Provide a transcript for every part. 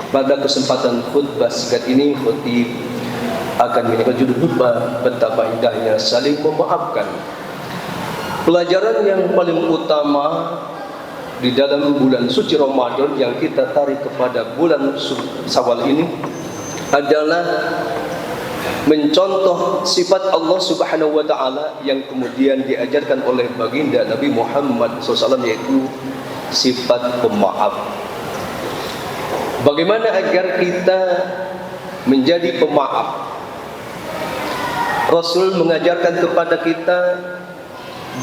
Pada kesempatan khutbah singkat ini, khutib akan menyampaikan judul khutbah betapa indahnya saling memaafkan. Pelajaran yang paling utama di dalam bulan suci Ramadan yang kita tarik kepada bulan Syawal ini adalah mencontoh sifat Allah Subhanahu wa taala yang kemudian diajarkan oleh baginda Nabi Muhammad SAW, yaitu sifat pemaaf. Bagaimana agar kita menjadi pemaaf? Rasul mengajarkan kepada kita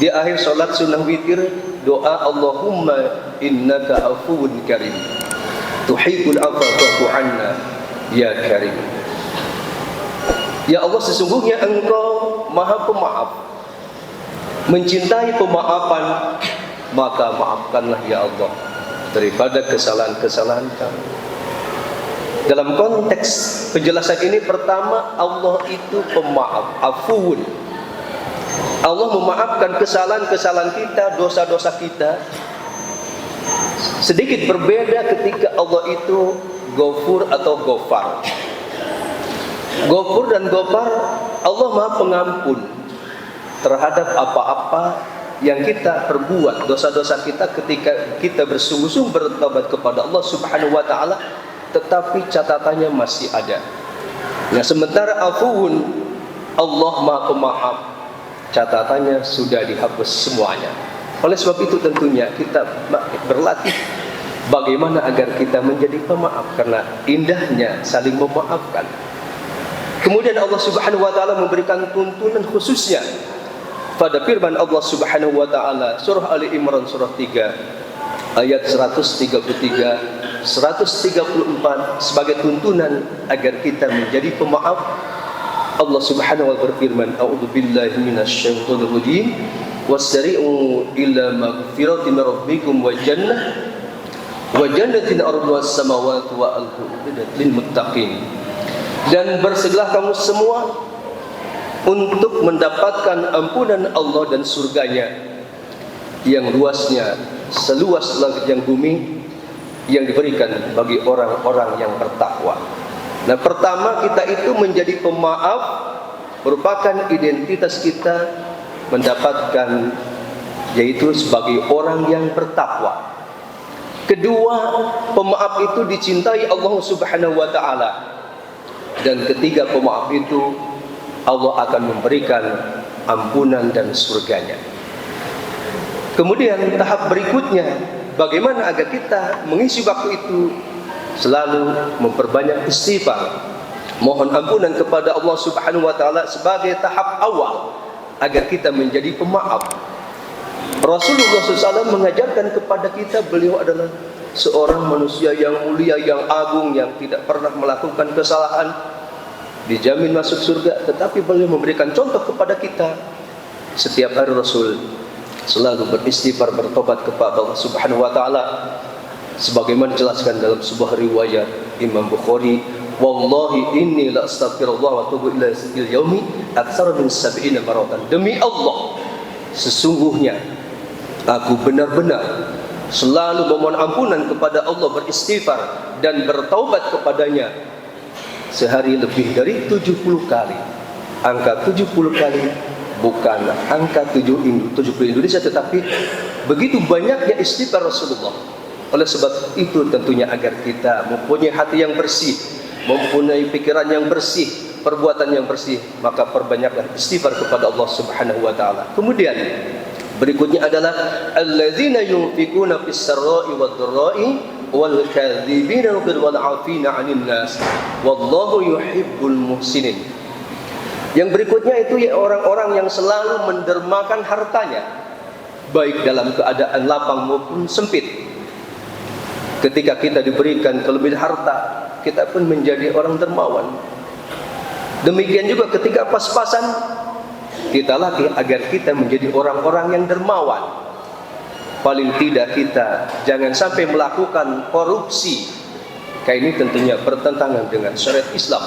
di akhir salat sunnah witir doa, Allahumma innaka afuwun karim tuhibbul afwa fa'fu anna ya karim. Ya Allah, sesungguhnya Engkau Maha Pemaaf, mencintai pemaafan, maka maafkanlah ya Allah daripada kesalahan-kesalahan kami. Dalam konteks penjelasan ini, pertama, Allah itu pemaaf, afuun. Allah memaafkan kesalahan-kesalahan kita, dosa-dosa kita. Sedikit berbeda ketika Allah itu Ghafur atau Ghafar. Ghafur dan Ghafar, Allah Maha Pengampun terhadap apa-apa yang kita perbuat, dosa-dosa kita ketika kita bersungguh-sungguh bertobat kepada Allah Subhanahu wa taala, tetapi catatannya masih ada. Nah, sementara afuun, Allah Maha Pemaaf, catatannya sudah dihapus semuanya. Oleh sebab itu tentunya kita berlatih bagaimana agar kita menjadi pemaaf, karena indahnya saling memaafkan. Kemudian Allah Subhanahu wa taala memberikan tuntunan khususnya pada firman Allah Subhanahu wa taala surah Ali Imran surah 3 ayat 133 134 sebagai tuntunan agar kita menjadi pemaaf. Allah Subhanahu wa taala berfirman, a'udzubillahi minasyaitonir rajim, wasari'u ila magfiratin min rabbikum wa jannatin arduha as-samawati wal ardu lil muttaqin. Dan bersegeralah kamu semua untuk mendapatkan ampunan Allah dan surganya yang luasnya seluas langit yang bumi, yang diberikan bagi orang-orang yang bertakwa. Nah, pertama, kita itu menjadi pemaaf merupakan identitas kita mendapatkan, yaitu sebagai orang yang bertakwa. Kedua, pemaaf itu dicintai Allah Subhanahu wa taala. Dan ketiga, pemaaf itu Allah akan memberikan ampunan dan surganya. Kemudian tahap berikutnya, bagaimana agar kita mengisi waktu itu selalu memperbanyak istighfar, mohon ampunan kepada Allah Subhanahu wa taala sebagai tahap awal agar kita menjadi pemaaf. Rasulullah SAW mengajarkan kepada kita, beliau adalah seorang manusia yang mulia, yang agung, yang tidak pernah melakukan kesalahan, dijamin masuk surga. Tetapi beliau memberikan contoh kepada kita. Setiap hari Rasul selalu beristighfar, bertobat kepada Allah Subhanahu wa taala, sebagaimana dijelaskan dalam sebuah riwayat Imam Bukhari, wallahi inni la astaghfirullah wa atubu ilaihi fil yaumi aktsara min 70 maratan. Demi Allah, sesungguhnya aku benar-benar selalu memohon ampunan kepada Allah, beristighfar dan bertaubat kepadanya sehari lebih dari 70 kali. Angka 70 kali bukan angka 70 Indonesia, tetapi begitu banyaknya istighfar Rasulullah. Oleh sebab itu tentunya agar kita mempunyai hati yang bersih, mempunyai pikiran yang bersih, perbuatan yang bersih, maka perbanyaklah istighfar kepada Allah Subhanahu wa taala. Kemudian berikutnya adalah alladzina yunfikuna fis sarra'i wad dharra'i wal kadzibina wal 'afina 'anil nas wallahu yuhibbul muhsinin. Yang berikutnya itu ya orang-orang yang selalu mendermakan hartanya, baik dalam keadaan lapang maupun sempit. Ketika kita diberikan kelebihan harta, kita pun menjadi orang dermawan. Demikian juga ketika pas-pasan, kita latih agar kita menjadi orang-orang yang dermawan. Paling tidak kita jangan sampai melakukan korupsi. Kayak ini tentunya bertentangan dengan syariat Islam.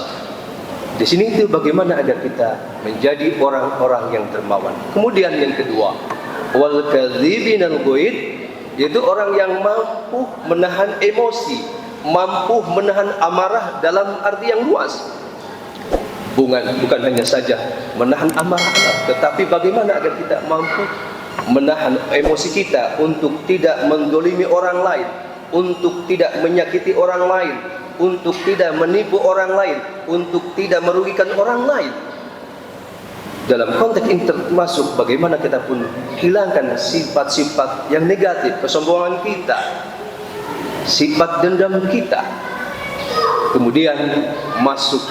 Di sini itu bagaimana agar kita menjadi orang-orang yang dermawan. Kemudian yang kedua, wal kadzibinal ghaid, yaitu orang yang mampu menahan emosi, mampu menahan amarah dalam arti yang luas. Bukan hanya saja menahan amarah, tetapi bagaimana agar kita mampu menahan emosi kita untuk tidak mendolimi orang lain, untuk tidak menyakiti orang lain, untuk tidak menipu orang lain, untuk tidak merugikan orang lain. Dalam konteks ini termasuk bagaimana kita pun hilangkan sifat-sifat yang negatif, kesombongan kita, sifat dendam kita. Kemudian masuk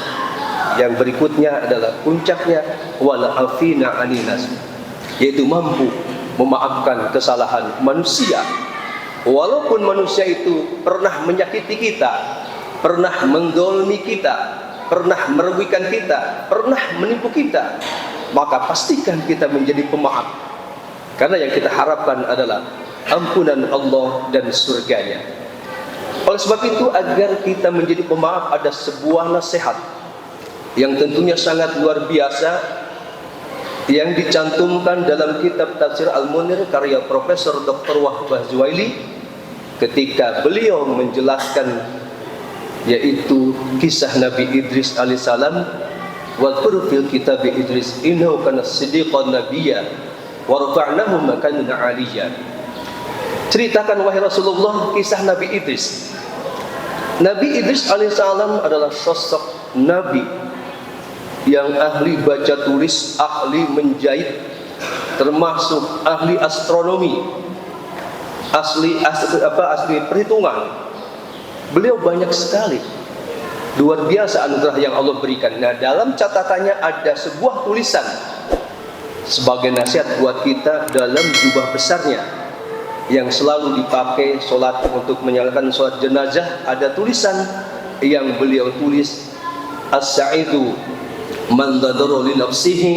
yang berikutnya adalah puncaknya wal afina aninas, yaitu mampu memaafkan kesalahan manusia. Walaupun manusia itu pernah menyakiti kita, pernah mendzalimi kita, pernah merugikan kita, pernah menipu kita, maka pastikan kita menjadi pemaaf. Karena yang kita harapkan adalah ampunan Allah dan surganya. Oleh sebab itu, agar kita menjadi pemaaf, ada sebuah nasihat yang tentunya sangat luar biasa yang dicantumkan dalam kitab Tafsir Al-Munir karya Profesor Dr. Wahbah Zuhaili ketika beliau menjelaskan yaitu kisah Nabi Idris alaihissalam. Wa fil kitab Idris innahu kana siddiqan nabiyya wa rafa'nahu makanan 'aliyya. Ceritakan wahai Rasulullah kisah Nabi Idris. Nabi Idris alaihissalam adalah sosok nabi yang ahli baca tulis, ahli menjahit, termasuk ahli astronomi, asli perhitungan. Beliau banyak sekali, luar biasa anugerah yang Allah berikan. Nah, dalam catatannya ada sebuah tulisan sebagai nasihat buat kita dalam jubah besarnya yang selalu dipakai sholat untuk menyalakan sholat jenazah. Ada tulisan yang beliau tulis, as-sa'idu man dadara li nafsihi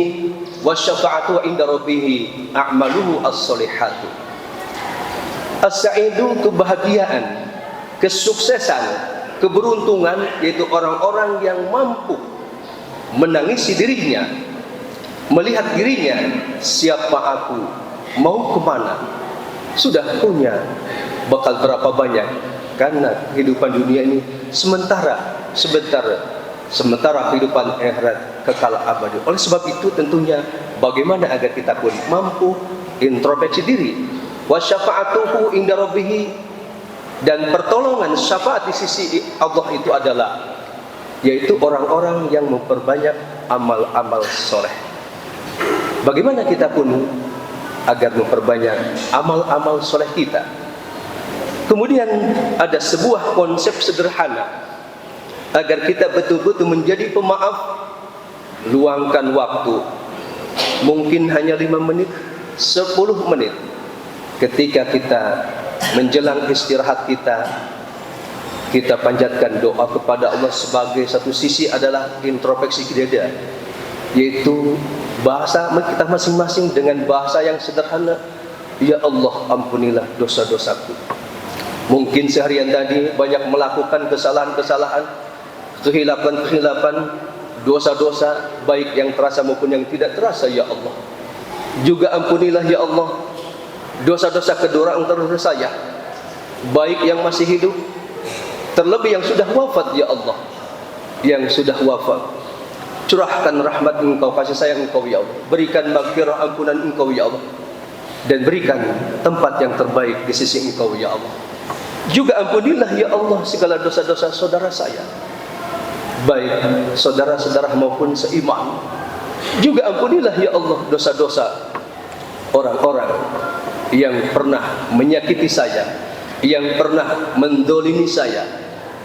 wa syafa'atu inda rabbih a'maluhu as-solihatu. As-sa'idu, kebahagiaan, kesuksesan, keberuntungan, yaitu orang-orang yang mampu menangisi dirinya, melihat dirinya, siapa aku, mau kemana, sudah punya bakal berapa banyak, karena kehidupan dunia ini sementara kehidupan akhirat kekal abadi. Oleh sebab itu tentunya bagaimana agar kita pun mampu introspeksi diri. Wa syafa'atuhu inda rabbih, dan pertolongan syafaat di sisi Allah itu adalah yaitu orang-orang yang memperbanyak amal-amal soleh. Bagaimana kita pun agar memperbanyak amal-amal soleh kita? Kemudian ada sebuah konsep sederhana agar kita betul-betul menjadi pemaaf. Luangkan waktu, mungkin hanya 5 menit, 10 menit, ketika kita menjelang istirahat kita panjatkan doa kepada Allah. Sebagai satu sisi adalah introspeksi kita, yaitu bahasa kita masing-masing dengan bahasa yang sederhana. Ya Allah, ampunilah dosa-dosaku. Mungkin seharian tadi banyak melakukan kesalahan-kesalahan, kehilapan-kehilapan, dosa-dosa, baik yang terasa maupun yang tidak terasa. Ya Allah, juga ampunilah ya Allah dosa-dosa kedua antara saya, baik yang masih hidup, terlebih yang sudah wafat. Ya Allah, yang sudah wafat, curahkan rahmat Engkau, kasih sayang Engkau ya Allah, berikan maghfirah, ampunan Engkau ya Allah, dan berikan tempat yang terbaik di sisi Engkau ya Allah. Juga ampunilah ya Allah segala dosa-dosa saudara saya, baik saudara-saudara maupun seiman. Juga ampunilah ya Allah dosa-dosa orang-orang yang pernah menyakiti saya, yang pernah mendolimi saya,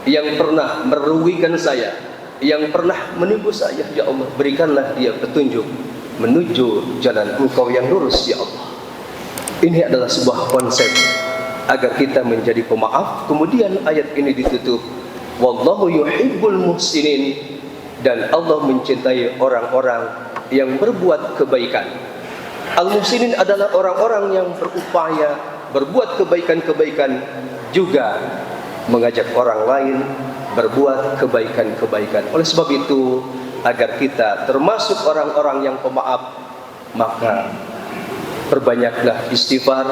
yang pernah merugikan saya, yang pernah menipu saya. Ya Allah, berikanlah dia petunjuk menuju jalan Engkau yang lurus ya Allah. Ini adalah sebuah konsep agar kita menjadi pemaaf. Kemudian ayat ini ditutup, wallahu yuhibbul muhsinin, dan Allah mencintai orang-orang yang berbuat kebaikan. Al-muhsinin adalah orang-orang yang berupaya berbuat kebaikan-kebaikan, juga mengajak orang lain berbuat kebaikan-kebaikan. Oleh sebab itu, agar kita termasuk orang-orang yang pemaaf, maka perbanyaklah istighfar.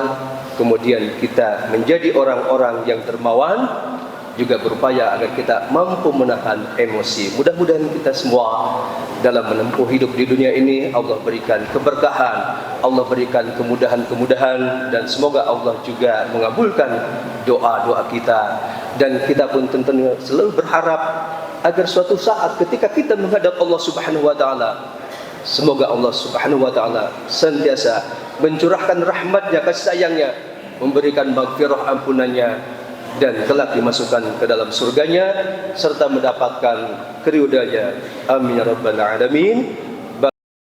Kemudian kita menjadi orang-orang yang dermawan, juga berupaya agar kita mampu menahan emosi. Mudah-mudahan kita semua dalam menempuh hidup di dunia ini Allah berikan keberkahan, Allah berikan kemudahan-kemudahan, dan semoga Allah juga mengabulkan doa-doa kita. Dan kita pun tentunya selalu berharap agar suatu saat ketika kita menghadap Allah Subhanahu wa taala, semoga Allah Subhanahu wa taala senantiasa mencurahkan rahmat-Nya, kasih sayang-Nya, memberikan maghfirah ampunannya, dan kelak dimasukkan ke dalam surganya serta mendapatkan keridhaan-Nya. Amin ya rabbal alamin.